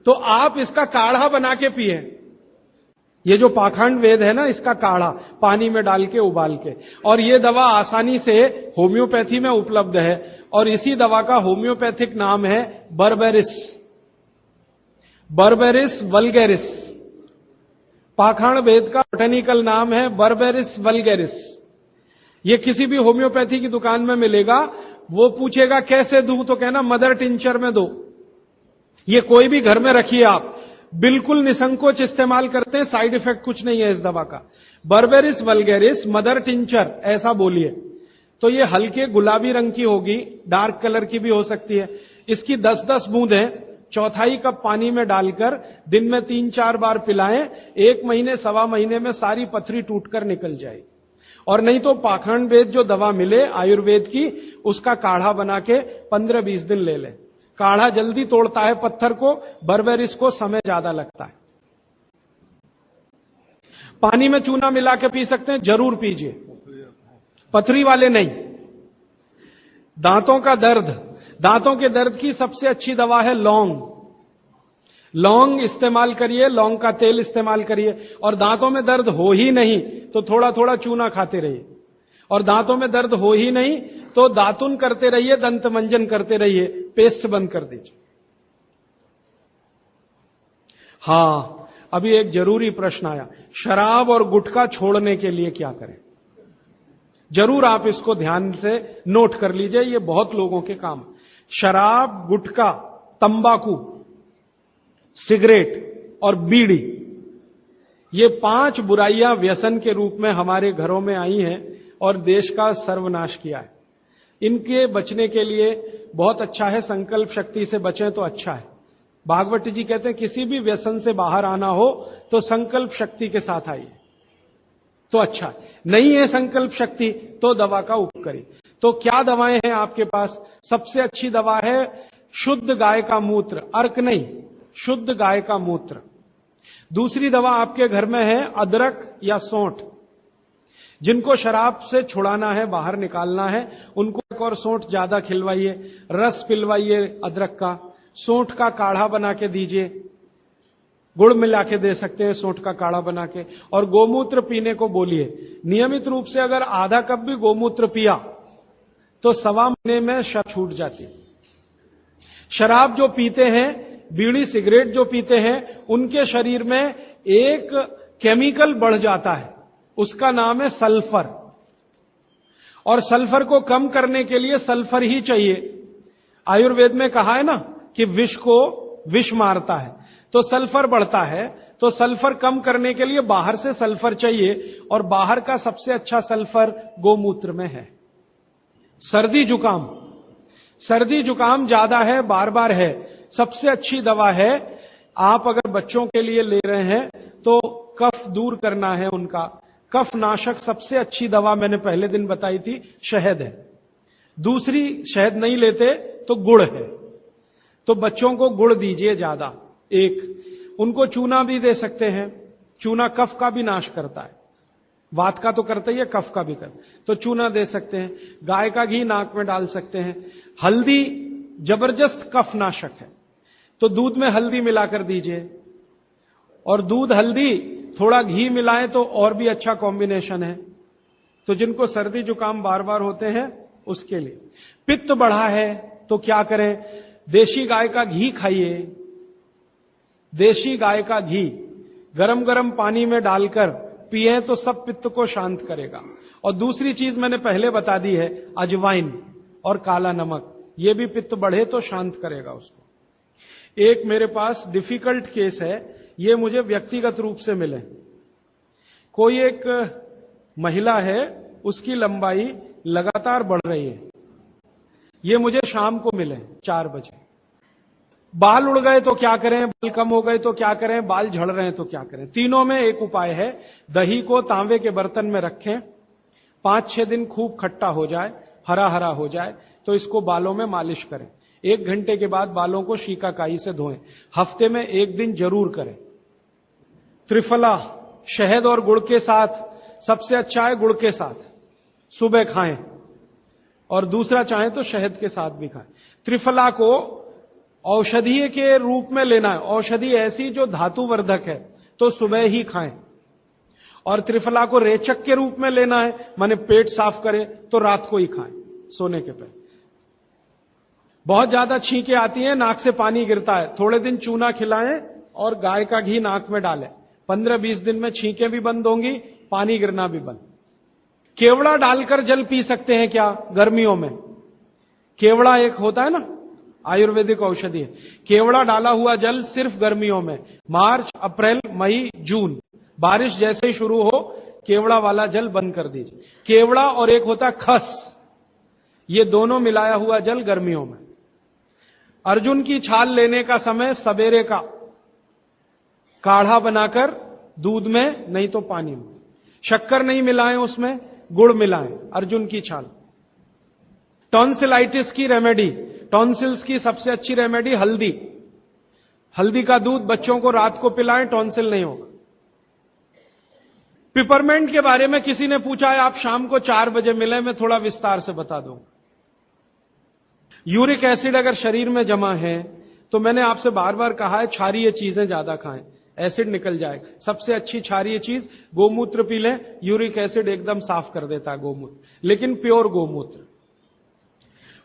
तो आप इसका काढ़ा बना के पिए। ये जो पाखंड वेद है ना, इसका काढ़ा पानी में डाल के उबाल के, और ये दवा आसानी से होम्योपैथी में उपलब्ध है। और इसी दवा का होम्योपैथिक नाम है बर्बेरिस, बर्बेरिस वल्गेरिस। पाखंड वेद का बोटेनिकल नाम है बर्बेरिस वल्गेरिस। ये किसी भी होम्योपैथी की दुकान में मिलेगा। वो पूछेगा कैसे दूं, तो कहना मदर टिंचर में दो। ये कोई भी घर में रखिए आप, बिल्कुल निसंकोच इस्तेमाल करते हैं, साइड इफेक्ट कुछ नहीं है इस दवा का। बर्बेरिस वल्गेरिस मदर टिंचर ऐसा बोलिए, तो ये हल्के गुलाबी रंग की होगी, डार्क कलर की भी हो सकती है। इसकी 10-10 बूंदें 1/4 कप पानी में डालकर दिन में 3-4 बार पिलाएं। 1 महीने 1.25 महीने में सारी पथरी टूटकर निकल जाएगी। और नहीं तो पाखंड वेद जो दवा मिले आयुर्वेद की, उसका काढ़ा बना के 15-20 दिन ले लें। काढ़ा जल्दी तोड़ता है पत्थर को, बर्बेरिस को समय ज्यादा लगता है। पानी में चूना मिला के पी सकते हैं, जरूर पीजिए, पथरी वाले नहीं। दांतों का दर्द, दांतों के दर्द की सबसे अच्छी दवा है लौंग। लौंग इस्तेमाल करिए, लौंग का तेल इस्तेमाल करिए। और दांतों में दर्द हो ही नहीं तो थोड़ा थोड़ा चूना खाते रहिए। और दांतों में दर्द हो ही नहीं तो दातुन करते रहिए, दंत मंजन करते रहिए, पेस्ट बंद कर दीजिए। हां, अभी एक जरूरी प्रश्न आया, शराब और गुटखा छोड़ने के लिए क्या करें? जरूर आप इसको ध्यान से नोट कर लीजिए, ये बहुत लोगों के काम। शराब, गुटखा, तंबाकू, सिगरेट और बीड़ी, ये 5 बुराइयां व्यसन के रूप में हमारे घरों में आई हैं और देश का सर्वनाश किया है। इनके बचने के लिए बहुत अच्छा है, संकल्प शक्ति से बचें तो अच्छा है। भागवत जी कहते हैं किसी भी व्यसन से बाहर आना हो तो संकल्प शक्ति के साथ आइए तो अच्छा है। नहीं है संकल्प शक्ति तो दवा का उपयोग करिए। तो क्या दवाएं हैं आपके पास? सबसे अच्छी दवा है शुद्ध गाय का मूत्र, अर्क नहीं, शुद्ध गाय का मूत्र। दूसरी दवा आपके घर में है अदरक या सौंठ। जिनको शराब से छुड़ाना है, बाहर निकालना है, उनको एक और सौंठ ज्यादा खिलवाइए, रस पिलवाइए अदरक का, सौंठ का काढ़ा बना के दीजिए, गुड़ मिला के दे सकते हैं सौंठ का काढ़ा बना के। और गोमूत्र पीने को बोलिए। नियमित रूप से अगर आधा कप भी गोमूत्र पिया तो 1.25 महीने में शराब छूट जाती। शराब जो पीते हैं, बीड़ी सिगरेट जो पीते हैं, उनके शरीर में एक केमिकल बढ़ जाता है, उसका नाम है सल्फर। और सल्फर को कम करने के लिए सल्फर ही चाहिए। आयुर्वेद में कहा है ना कि विष को विष मारता है, तो सल्फर बढ़ता है। तो सल्फर कम करने के लिए बाहर से सल्फर चाहिए, और बाहर का सबसे अच्छा सल्फर गोमूत्र में है। सर्दी जुकाम, सर्दी जुकाम ज्यादा है, बार बार है, सबसे अच्छी दवा है। आप अगर बच्चों के लिए ले रहे हैं तो कफ दूर करना है उनका, कफ नाशक सबसे अच्छी दवा मैंने पहले दिन बताई थी, शहद है। दूसरी शहद नहीं लेते तो गुड़ है, तो बच्चों को गुड़ दीजिए ज्यादा। एक उनको चूना भी दे सकते हैं, चूना कफ का भी नाश करता है, वात का तो करता ही है, कफ का भी करता, तो चूना दे सकते हैं। गाय का घी नाक में डाल सकते हैं। हल्दी जबरदस्त कफ नाशक है, तो दूध में हल्दी मिलाकर दीजिए। और दूध हल्दी थोड़ा घी मिलाएं तो और भी अच्छा कॉम्बिनेशन है। तो जिनको सर्दी जुकाम बार बार होते हैं उसके लिए। पित्त बढ़ा है तो क्या करें? देशी गाय का घी खाइए। देशी गाय का घी गरम गरम पानी में डालकर पिए तो सब पित्त को शांत करेगा। और दूसरी चीज मैंने पहले बता दी है, अजवाइन और काला नमक, यह भी पित्त बढ़े तो शांत करेगा उसको। एक मेरे पास डिफिकल्ट केस है, ये मुझे व्यक्तिगत रूप से मिले। कोई एक महिला है, उसकी लंबाई लगातार बढ़ रही है। ये मुझे शाम को मिले 4 बजे। बाल उड़ गए तो क्या करें, बाल कम हो गए तो क्या करें, बाल झड़ रहे हैं तो क्या करें? तीनों में एक उपाय है। दही को तांबे के बर्तन में रखें, 5-6 दिन खूब खट्टा हो जाए, हरा हरा हो जाए, तो इसको बालों में मालिश करें। 1 घंटे के बाद बालों को शीकाकाई से धोएं। हफ्ते में 1 दिन जरूर करें। त्रिफला शहद और गुड़ के साथ सबसे अच्छा है, गुड़ के साथ सुबह खाएं, और दूसरा चाहें तो शहद के साथ भी खाएं। त्रिफला को औषधीय के रूप में लेना है, औषधि ऐसी जो धातुवर्धक है, तो सुबह ही खाएं। और त्रिफला को रेचक के रूप में लेना है, माने पेट साफ करे, तो रात को ही खाएं सोने के पहले। बहुत ज्यादा छींकें आती हैं, नाक से पानी गिरता है, थोड़े दिन चूना खिलाएं और गाय का घी नाक में डालें। 15-20 दिन में छींकें भी बंद होंगी, पानी गिरना भी बंद। केवड़ा डालकर जल पी सकते हैं क्या गर्मियों में? केवड़ा एक होता है ना, आयुर्वेदिक औषधि है। केवड़ा डाला हुआ जल सिर्फ गर्मियों में, मार्च, अप्रैल, मई, जून, बारिश जैसे ही शुरू हो केवड़ा वाला जल बंद कर दीजिए। केवड़ा और एक होता है खस, ये दोनों मिलाया हुआ जल गर्मियों में। अर्जुन की छाल लेने का समय सवेरे का, काढ़ा बनाकर दूध में नहीं तो पानी में, शक्कर नहीं मिलाएं उसमें, गुड़ मिलाएं, अर्जुन की छाल। टॉन्सिलाइटिस की रेमेडी, टॉन्सिल्स की सबसे अच्छी रेमेडी हल्दी। हल्दी का दूध बच्चों को रात को पिलाएं, टॉन्सिल नहीं होगा। पिपरमेंट के बारे में किसी ने पूछा है, आप शाम को 4 बजे मिले, मैं थोड़ा विस्तार से बता दूं। यूरिक एसिड अगर शरीर में जमा है तो मैंने आपसे बार बार कहा है क्षारीय चीजें ज्यादा खाएं, एसिड निकल जाएगा। सबसे अच्छी क्षारीय चीज गोमूत्र पी लें, यूरिक एसिड एकदम साफ कर देता है गोमूत्र, लेकिन प्योर गोमूत्र।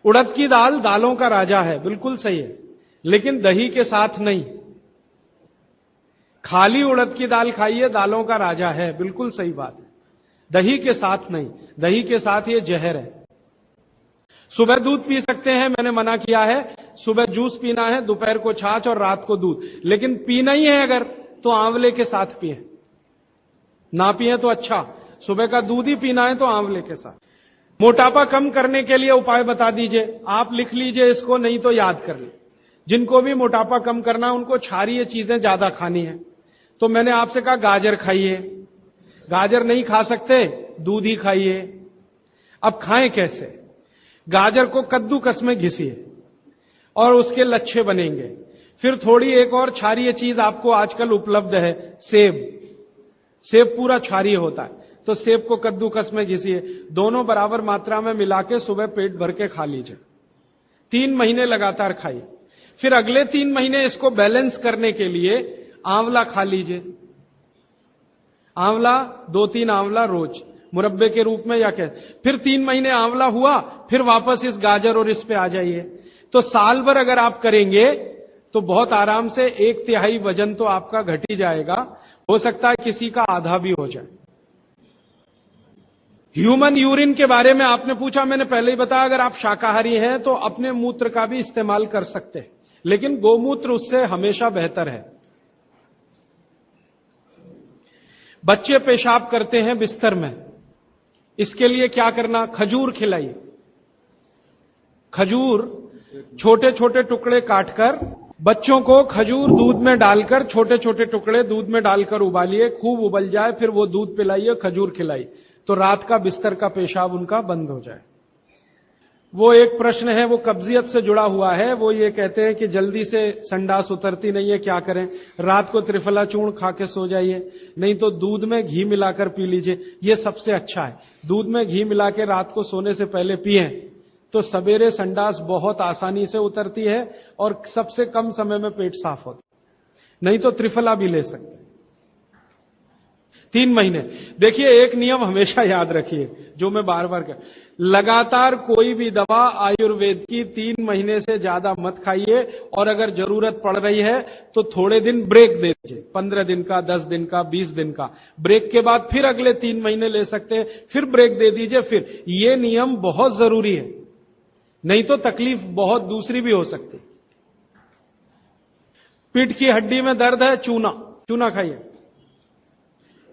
उड़द की दाल दालों का राजा है, बिल्कुल सही है, लेकिन दही के साथ नहीं। खाली उड़द की दाल खाइए, दालों का राजा है, बिल्कुल सही बात है, दही के साथ नहीं। दही के साथ ये जहर है। सुबह दूध पी सकते हैं, मैंने मना किया है, सुबह जूस पीना है, दोपहर को छाछ और रात को दूध, लेकिन पीना ही है अगर तो आंवले के साथ पिए, ना पिए तो अच्छा, सुबह का दूध ही पीना है तो आंवले के साथ। मोटापा कम करने के लिए उपाय बता दीजिए, आप लिख लीजिए इसको, नहीं तो याद कर लीजिए। जिनको भी मोटापा कम करना है उनको क्षारीय चीजें ज्यादा खानी है। तो मैंने आपसे कहा गाजर खाइए, गाजर नहीं खा सकते, दूध ही खाइए। अब खाएं कैसे? गाजर को कद्दूकस में घिसिए और उसके लच्छे बनेंगे। फिर थोड़ी एक और क्षारीय चीज आपको आजकल उपलब्ध है, सेब। सेब पूरा क्षारीय होता है, तो सेब को कद्दूकस में घिसिए, दोनों बराबर मात्रा में मिला के सुबह पेट भर के खा लीजिए। 3 महीने लगातार खाइए। फिर अगले 3 महीने इसको बैलेंस करने के लिए आंवला खा लीजिए। आंवला 2-3 आंवला रोज मुरब्बे के रूप में या क्या। फिर 3 महीने आंवला हुआ, फिर वापस इस गाजर और इस पे आ जाइए। तो साल भर अगर आप करेंगे तो बहुत आराम से 1/3 वजन तो आपका घट ही जाएगा, हो सकता है किसी का आधा भी हो जाए। ह्यूमन यूरिन के बारे में आपने पूछा, मैंने पहले ही बताया, अगर आप शाकाहारी हैं तो अपने मूत्र का भी इस्तेमाल कर सकते हैं, लेकिन गोमूत्र उससे हमेशा बेहतर है। बच्चे पेशाब करते हैं बिस्तर में, इसके लिए क्या करना? खजूर खिलाइए। खजूर छोटे छोटे टुकड़े काटकर बच्चों को खजूर दूध में डालकर, छोटे छोटे टुकड़े दूध में डालकर उबालिए, खूब उबल जाए, फिर वो दूध पिलाइए, खजूर खिलाइए, तो रात का बिस्तर का पेशाब उनका बंद हो जाए। वो एक प्रश्न है, वो कब्जियत से जुड़ा हुआ है। वो ये कहते हैं कि जल्दी से संडास उतरती नहीं है, क्या करें? रात को त्रिफला चूर्ण खा के सो जाइए, नहीं तो दूध में घी मिलाकर पी लीजिए, ये सबसे अच्छा है। दूध में घी मिला के रात को सोने से पहले पिए तो सवेरे संडास बहुत आसानी से उतरती है और सबसे कम समय में पेट साफ होता है। नहीं तो त्रिफला भी ले सकते 3 महीने। देखिए, एक नियम हमेशा याद रखिए, जो मैं बार बार कह, लगातार कोई भी दवा आयुर्वेद की 3 महीने से ज्यादा मत खाइए, और अगर जरूरत पड़ रही है तो थोड़े दिन ब्रेक दे दीजिए, 15 दिन का, 10 दिन का, 20 दिन का। ब्रेक के बाद फिर अगले 3 महीने ले सकते हैं, फिर ब्रेक दे दीजिए। फिर ये नियम बहुत जरूरी है, नहीं तो तकलीफ बहुत दूसरी भी हो सकती। पीठ की हड्डी में दर्द है, चूना खाइए।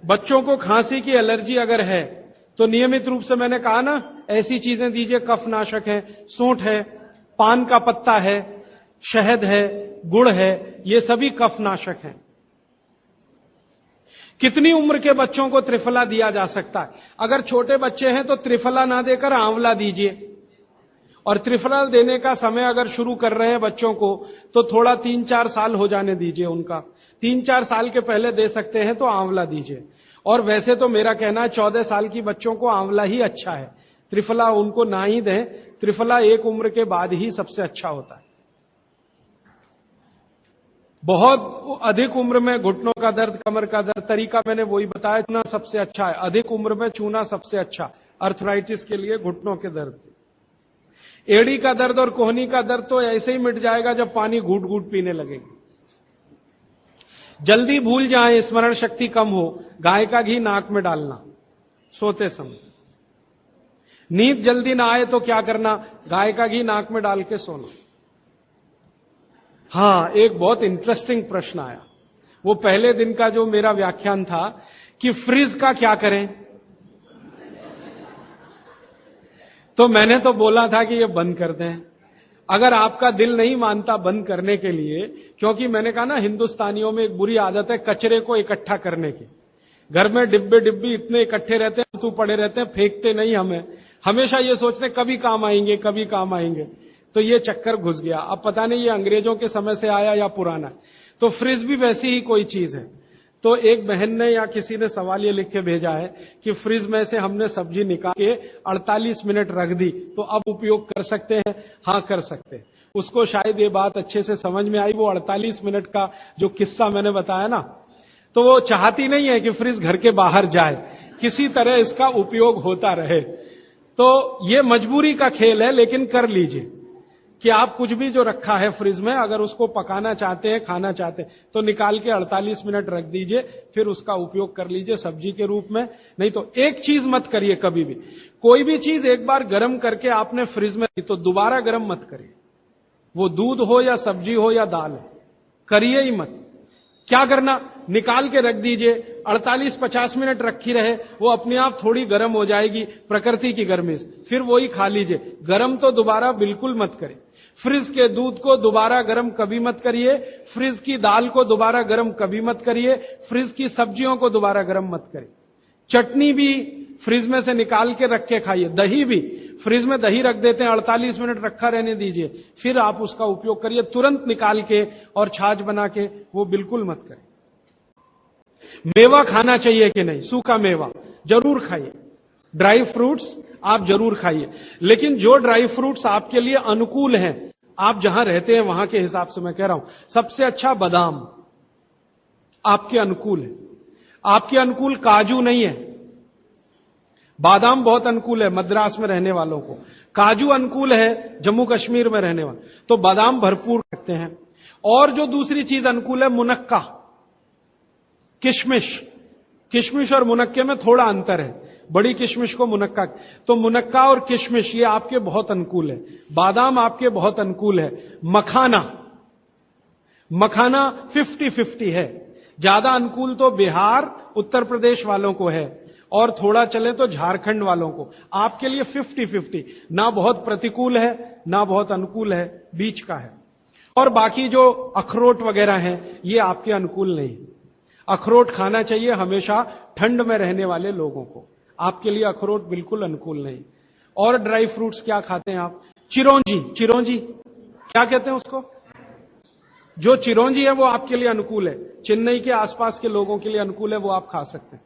बच्चों को खांसी की एलर्जी अगर है तो नियमित रूप से, मैंने कहा ना, ऐसी चीजें दीजिए, कफनाशक है, सूंठ है, पान का पत्ता है, शहद है, गुड़ है, ये सभी कफनाशक हैं। कितनी उम्र के बच्चों को त्रिफला दिया जा सकता है? अगर छोटे बच्चे हैं तो त्रिफला ना देकर आंवला दीजिए, और त्रिफला देने का समय अगर शुरू कर रहे हैं बच्चों को तो थोड़ा 3-4 साल हो जाने दीजिए उनका। 3-4 साल के पहले दे सकते हैं तो आंवला दीजिए। और वैसे तो मेरा कहना है 14 साल की बच्चों को आंवला ही अच्छा है, त्रिफला उनको ना ही दें। त्रिफला एक उम्र के बाद ही सबसे अच्छा होता है। बहुत अधिक उम्र में घुटनों का दर्द, कमर का दर्द, तरीका मैंने वही बताया, चूना सबसे अच्छा है। अधिक उम्र में चूना सबसे अच्छा, अर्थराइटिस के लिए, घुटनों के दर्द। एड़ी का दर्द और कोहनी का दर्द तो ऐसे ही मिट जाएगा जब पानी घूट घूट पीने लगेगी। जल्दी भूल जाए, स्मरण शक्ति कम हो, गाय का घी नाक में डालना सोते समय। नींद जल्दी ना आए तो क्या करना? गाय का घी नाक में डाल के सोना। हां, एक बहुत इंटरेस्टिंग प्रश्न आया, वो पहले दिन का जो मेरा व्याख्यान था कि फ्रिज का क्या करें। तो मैंने तो बोला था कि ये बंद कर दें, अगर आपका दिल नहीं मानता बंद करने के लिए, क्योंकि मैंने कहा ना, हिंदुस्तानियों में एक बुरी आदत है कचरे को इकट्ठा करने की। घर में डिब्बे इतने इकट्ठे रहते हैं, तू पड़े रहते हैं, फेंकते नहीं हमें, हमेशा ये सोचते कभी काम आएंगे, कभी काम आएंगे। तो ये चक्कर घुस गया। अब पता नहीं ये अंग्रेजों के समय से आया या पुराना। तो फ्रिज भी वैसी ही कोई चीज है। तो एक बहन ने या किसी ने सवाल ये लिख के भेजा है कि फ्रिज में से हमने सब्जी निकाल के 48 मिनट रख दी तो अब उपयोग कर सकते हैं? हाँ, कर सकते हैं। उसको शायद ये बात अच्छे से समझ में आई। वो 48 मिनट का जो किस्सा मैंने बताया ना, तो वो चाहती नहीं है कि फ्रिज घर के बाहर जाए, किसी तरह इसका उपयोग होता रहे। तो ये मजबूरी का खेल है, लेकिन कर लीजिए कि आप कुछ भी जो रखा है फ्रिज में, अगर उसको पकाना चाहते हैं, खाना चाहते हैं, तो निकाल के 48 मिनट रख दीजिए, फिर उसका उपयोग कर लीजिए सब्जी के रूप में। नहीं तो एक चीज मत करिए कभी भी, कोई भी चीज एक बार गर्म करके आपने फ्रिज में दी तो दोबारा गर्म मत करिए। वो दूध हो या सब्जी हो या दाल हो, करिए ही मत। क्या करना, निकाल के रख दीजिए, 48-50 मिनट रखी रहे, वो अपने आप थोड़ी गर्म हो जाएगी प्रकृति की गर्मी से, फिर वही खा लीजिए। गर्म तो दोबारा बिल्कुल मत करिए। फ्रिज के दूध को दोबारा गर्म कभी मत करिए, फ्रिज की दाल को दोबारा गर्म कभी मत करिए, फ्रिज की सब्जियों को दोबारा गर्म मत करिए। चटनी भी फ्रिज में से निकाल के रख के खाइए। दही भी फ्रिज में दही रख देते हैं, 48 मिनट रखा रहने दीजिए, फिर आप उसका उपयोग करिए। तुरंत निकाल के और छाछ बना के वो बिल्कुल मत करें। मेवा खाना चाहिए कि नहीं? सूखा मेवा जरूर खाइए, ड्राई फ्रूट्स आप जरूर खाइए, लेकिन जो ड्राई फ्रूट्स आपके लिए अनुकूल हैं, आप जहां रहते हैं वहां के हिसाब से मैं कह रहा हूं, सबसे अच्छा बादाम आपके अनुकूल है। आपके अनुकूल काजू नहीं है। बादाम बहुत अनुकूल है मद्रास में रहने वालों को, काजू अनुकूल है जम्मू कश्मीर में रहने वाले, तो बादाम भरपूर रखते हैं। और जो दूसरी चीज अनुकूल है, मुनक्का, किशमिश। किशमिश और मुनक्के में थोड़ा अंतर है, बड़ी किशमिश को मुनक्का, तो मुनक्का और किशमिश ये आपके बहुत अनुकूल है। बादाम आपके बहुत अनुकूल है। मखाना, मखाना 50-50 है। ज्यादा अनुकूल तो बिहार उत्तर प्रदेश वालों को है, और थोड़ा चले तो झारखंड वालों को। आपके लिए 50-50, ना बहुत प्रतिकूल है ना बहुत अनुकूल है, बीच का है। और बाकी जो अखरोट वगैरह हैं ये आपके अनुकूल नहीं। अखरोट खाना चाहिए हमेशा ठंड में रहने वाले लोगों को, आपके लिए अखरोट बिल्कुल अनुकूल नहीं। और ड्राई फ्रूट्स क्या खाते हैं आप? चिरौंजी, चिरौंजी क्या कहते हैं उसको? जो चिरौंजी है वो आपके लिए अनुकूल है, चेन्नई के आसपास के लोगों के लिए अनुकूल है, वो आप खा सकते हैं।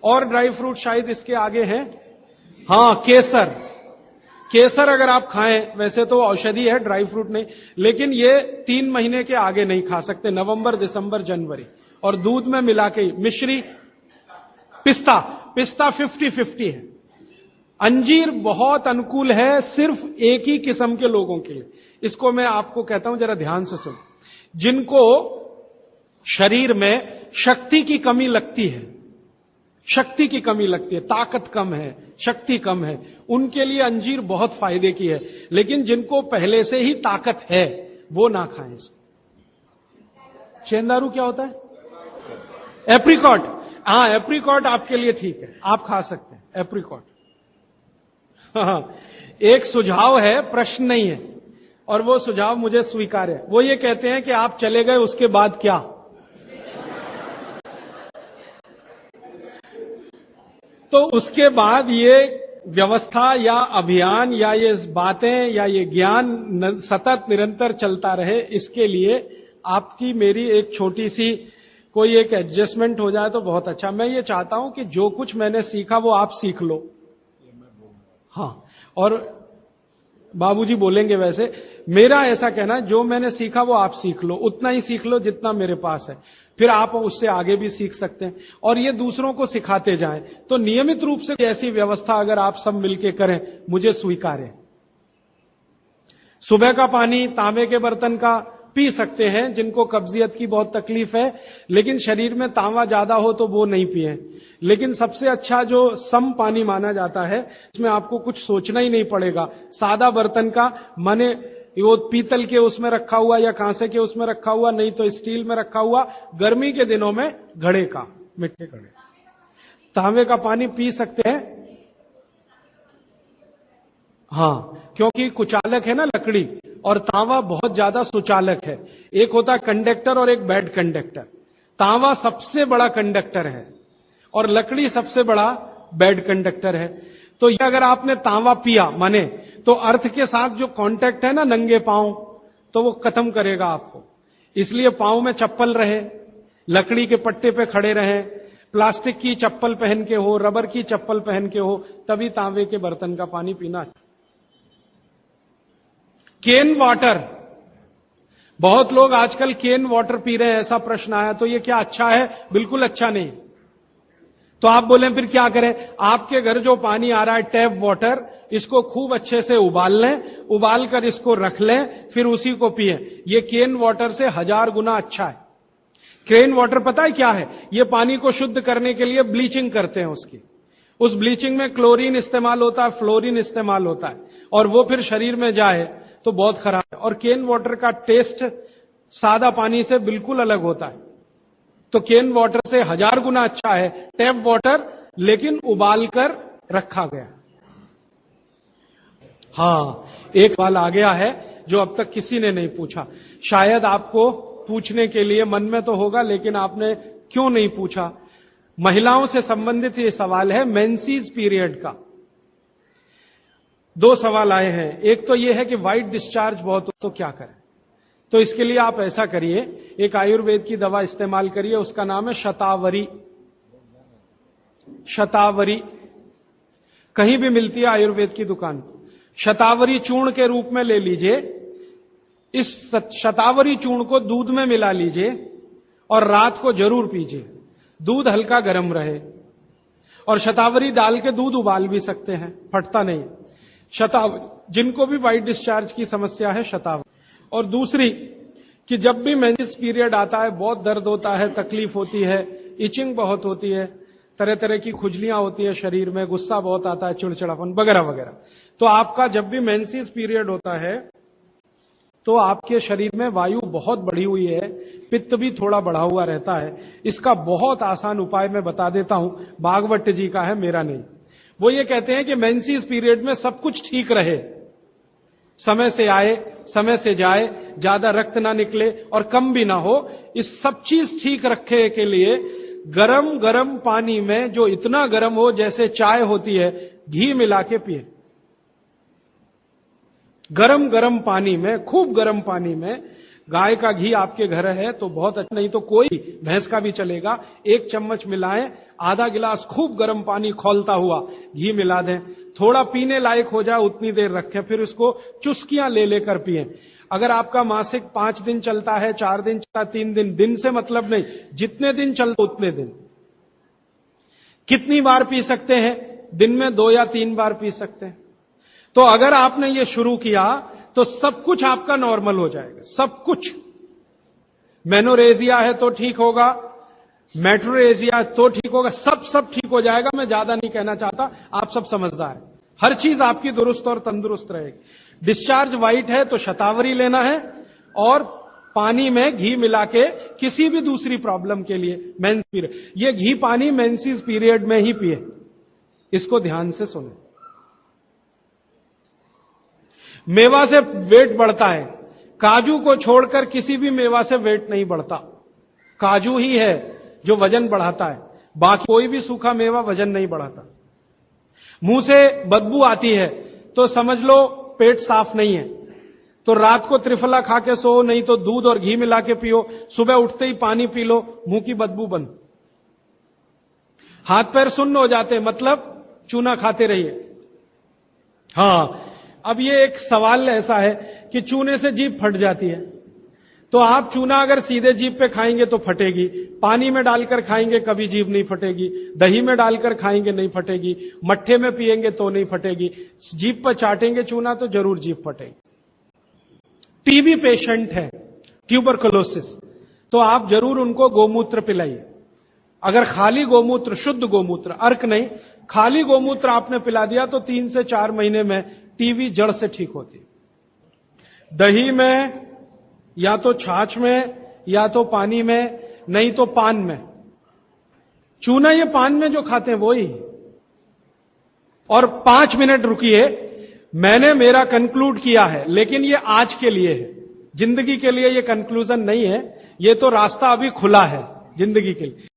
और ड्राई फ्रूट शायद इसके आगे हैं, हां, केसर। केसर अगर आप खाएं, वैसे तो औषधि है, ड्राई फ्रूट नहीं, लेकिन ये 3 महीने के आगे नहीं खा सकते, नवंबर, दिसंबर, जनवरी। और दूध में मिला के। मिश्री, पिस्ता, पिस्ता 50-50 है। अंजीर बहुत अनुकूल है सिर्फ एक ही किस्म के लोगों के लिए। इसको मैं आपको कहता हूं, जरा ध्यान से सुनो। जिनको शरीर में शक्ति की कमी लगती है, शक्ति की कमी लगती है, ताकत कम है, शक्ति कम है, उनके लिए अंजीर बहुत फायदे की है। लेकिन जिनको पहले से ही ताकत है वो ना खाएं इसको। चेंदारू क्या होता है? एप्रिकॉट। हाँ, एप्रिकॉट आपके लिए ठीक है, आप खा सकते हैं एप्रिकॉट। हाँ, एक सुझाव है, प्रश्न नहीं है, और वो सुझाव मुझे स्वीकार है। वो ये कहते हैं कि आप चले गए उसके बाद क्या? तो उसके बाद ये व्यवस्था या अभियान या ये बातें या ये ज्ञान सतत निरंतर चलता रहे, इसके लिए आपकी मेरी एक छोटी सी कोई एक एडजस्टमेंट हो जाए तो बहुत अच्छा। मैं ये चाहता हूं कि जो कुछ मैंने सीखा वो आप सीख लो। हाँ, और बाबूजी बोलेंगे वैसे, मेरा ऐसा कहना है, जो मैंने सीखा वो आप सीख लो, उतना ही सीख लो जितना मेरे पास है, फिर आप उससे आगे भी सीख सकते हैं, और ये दूसरों को सिखाते जाएं। तो नियमित रूप से ऐसी व्यवस्था अगर आप सब मिलकर करें, मुझे स्वीकार है। सुबह का पानी तांबे के बर्तन का पी सकते हैं जिनको कब्जियत की बहुत तकलीफ है, लेकिन शरीर में तांबा ज्यादा हो तो वो नहीं पिए। लेकिन सबसे अच्छा जो सम पानी माना जाता है, इसमें आपको कुछ सोचना ही नहीं पड़ेगा, सादा बर्तन का, माने वो पीतल के उसमें रखा हुआ या कांसे के उसमें रखा हुआ, नहीं तो स्टील में रखा हुआ, गर्मी के दिनों में घड़े का, मिट्टी घड़े, तांबे का पानी पी सकते हैं। हां, क्योंकि कुचालक है ना लकड़ी, और तांबा बहुत ज्यादा सुचालक है। एक होता कंडक्टर और एक बैड कंडक्टर। तांबा सबसे बड़ा कंडक्टर है और लकड़ी सबसे बड़ा बैड कंडक्टर है। तो ये अगर आपने तांबा पिया माने, तो अर्थ के साथ जो कांटेक्ट है ना नंगे पांव, तो वो खत्म करेगा आपको। इसलिए पांव में चप्पल रहे, लकड़ी के पट्टे पे खड़े रहें, प्लास्टिक की चप्पल पहन के हो, रबर की चप्पल पहन के हो, तभी तांबे के बर्तन का पानी पीना। केन वाटर, बहुत लोग आजकल केन वाटर पी रहे हैं, ऐसा प्रश्न आया, तो ये क्या अच्छा है? बिल्कुल अच्छा नहीं। तो आप बोले फिर क्या करें? आपके घर जो पानी आ रहा है टैप वाटर, इसको खूब अच्छे से उबाल लें, उबाल कर इसको रख लें, फिर उसी को पिएं। ये केन वाटर से 1000 गुना अच्छा है। केन वाटर पता है क्या है? ये पानी को शुद्ध करने के लिए ब्लीचिंग करते हैं उसकी। उस ब्लीचिंग में क्लोरीन इस्तेमाल होता है, फ्लोरीन इस्तेमाल होता है, और वो फिर शरीर में जाए तो बहुत खराब है। और केन वाटर का टेस्ट सादा पानी से बिल्कुल अलग होता है। तो केन वाटर से 1000 गुना अच्छा है टैप वाटर, लेकिन उबाल कर रखा गया। हां, एक सवाल आ गया है जो अब तक किसी ने नहीं पूछा। शायद आपको पूछने के लिए मन में तो होगा, लेकिन आपने क्यों नहीं पूछा? महिलाओं से संबंधित ये सवाल है, मेंसेस पीरियड का। 2 सवाल आए हैं। एक तो यह है कि व्हाइट डिस्चार्ज बहुत हो तो क्या करें? तो इसके लिए आप ऐसा करिए, एक आयुर्वेद की दवा इस्तेमाल करिए, उसका नाम है शतावरी। शतावरी कहीं भी मिलती है आयुर्वेद की दुकान। शतावरी चूर्ण के रूप में ले लीजिए। इस शतावरी चूर्ण को दूध में मिला लीजिए और रात को जरूर पीजिए। दूध हल्का गर्म रहे, और शतावरी डाल के दूध उबाल भी सकते हैं, फटता नहीं। शतावरी, जिनको भी व्हाइट डिस्चार्ज की समस्या है, शतावरी। और दूसरी कि जब भी मेंसेस पीरियड आता है बहुत दर्द होता है, तकलीफ होती है, इचिंग बहुत होती है, तरह तरह की खुजलियां होती है शरीर में, गुस्सा बहुत आता है, चिड़चिड़ापन वगैरह वगैरह। तो आपका जब भी मेंसेस पीरियड होता है तो आपके शरीर में वायु बहुत बढ़ी हुई है, पित्त भी थोड़ा बढ़ा हुआ रहता है। इसका बहुत आसान उपाय मैं बता देता हूं, भागवत जी का है, मेरा नहीं। वो ये कहते हैं कि मेंसेस पीरियड में सब कुछ ठीक रहे, समय से आए, समय से जाए, ज्यादा रक्त ना निकले और कम भी ना हो, इस सब चीज ठीक रखने के लिए गरम गरम पानी में, जो इतना गरम हो जैसे चाय होती है, घी मिला के पिए। गरम गरम पानी में, खूब गरम पानी में, गाय का घी आपके घर है तो बहुत अच्छा, नहीं तो कोई भैंस का भी चलेगा, 1 चम्मच मिलाएं, आधा गिलास खूब गर्म पानी खौलता हुआ घी मिला दें, थोड़ा पीने लायक हो जाए उतनी देर रखें, फिर उसको चुस्कियां ले लेकर पिएं। अगर आपका मासिक 5 दिन चलता है, 4 दिन चलता है, 3 दिन, दिन से मतलब नहीं, जितने दिन चलता उतने दिन। कितनी बार पी सकते हैं? दिन में 2 या 3 बार पी सकते हैं। तो अगर आपने ये शुरू किया तो सब कुछ आपका नॉर्मल हो जाएगा, सब कुछ। मेनोरेजिया है तो ठीक होगा, मेट्रोरेजिया तो ठीक होगा, सब ठीक हो जाएगा। मैं ज्यादा नहीं कहना चाहता, आप सब समझदार हैं। हर चीज आपकी दुरुस्त और तंदुरुस्त रहेगी। डिस्चार्ज व्हाइट है तो शतावरी लेना है, और पानी में घी मिला के, किसी भी दूसरी प्रॉब्लम के लिए, मेंस पीरियड, ये घी पानी मेंसेस पीरियड में ही पिए। इसको ध्यान से सुने। मेवा से वेट बढ़ता है, काजू को छोड़कर किसी भी मेवा से वेट नहीं बढ़ता। काजू ही है जो वजन बढ़ाता है, बाकी कोई भी सूखा मेवा वजन नहीं बढ़ाता। मुंह से बदबू आती है तो समझ लो पेट साफ नहीं है, तो रात को त्रिफला खा के सो, नहीं तो दूध और घी मिला के पियो, सुबह उठते ही पानी पी लो, मुंह की बदबू बंद। हाथ पैर सुन्न हो जाते, मतलब चूना खाते रहिए। हां, अब ये एक सवाल ऐसा है कि चूने से जीभ फट जाती है, तो आप चूना अगर सीधे जीभ पे खाएंगे तो फटेगी, पानी में डालकर खाएंगे कभी जीभ नहीं फटेगी, दही में डालकर खाएंगे नहीं फटेगी, मट्ठे में पिएंगे तो नहीं फटेगी, जीभ पर चाटेंगे चूना तो जरूर जीभ फटेगी। टीबी पेशेंट है, ट्यूबरकुलोसिस, तो आप जरूर उनको गोमूत्र पिलाइए। अगर खाली गोमूत्र, शुद्ध गोमूत्र, अर्क नहीं, खाली गोमूत्र आपने पिला दिया तो 3 से 4 महीने में टीबी जड़ से ठीक होती है। दही में, या तो छाछ में, या तो पानी में, नहीं तो पान में। चूना ये पान में जो खाते हैं वो ही। और 5 मिनट रुकिए, मैंने मेरा कंक्लूड किया है, लेकिन ये आज के लिए है, जिंदगी के लिए ये कंक्लूजन नहीं है, ये तो रास्ता अभी खुला है जिंदगी के लिए।